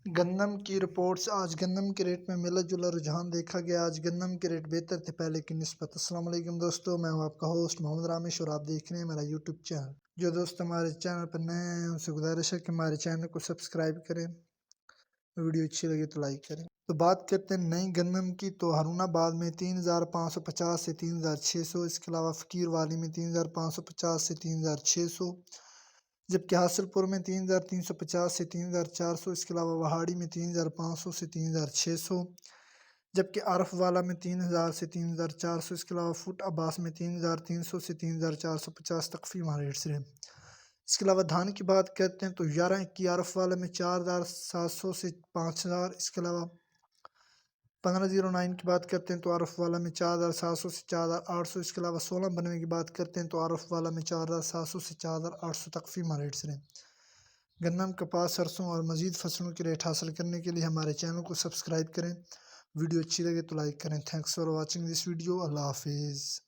گندم کی رپورٹس۔ آج گندم کے ریٹ میں ملا جلا رجحان دیکھا گیا۔ آج گندم کے ریٹ بہتر تھے پہلے کی نسبت۔ السلام علیکم دوستو، میں ہوں آپ کا ہوسٹ محمد رامش اور آپ دیکھ رہے ہیں میرا یوٹیوب چینل۔ جو دوست ہمارے چینل پر نئے ہیں ان سے گزارش ہے کہ ہمارے چینل کو سبسکرائب کریں، ویڈیو اچھی لگے تو لائک کریں۔ تو بات کرتے ہیں نئی گندم کی، تو ہارون آباد میں 3550 سے 3600، اس کے علاوہ فقیر والی میں 3550 سے 3600، جبکہ حاصل پور میں 3350 سے 3400، اس کے علاوہ وہاڑی میں 3500 سے 3600، جبکہ عارف والا میں 3000 سے 3400، اس کے علاوہ فوٹ عباس میں 3300 سے 3450 تک فی ماہ ریٹس رہے۔ اس کے علاوہ دھان کی بات کرتے ہیں تو 1121 عارف والا میں 4700 سے 5000، اس کے علاوہ 1509 کی بات کرتے ہیں تو عارف والا میں 4700 سے 4800، اس کے علاوہ 1692 کی بات کرتے ہیں تو عارف والا میں 4700 سے 4800 تک فی ماہ ریٹس رہے۔ گندم، کپاس، سرسوں اور مزید فصلوں کے ریٹ حاصل کرنے کے لیے ہمارے چینل کو سبسکرائب کریں، ویڈیو اچھی لگے تو لائک کریں۔ Thanks for watching this video. اللہ حافظ۔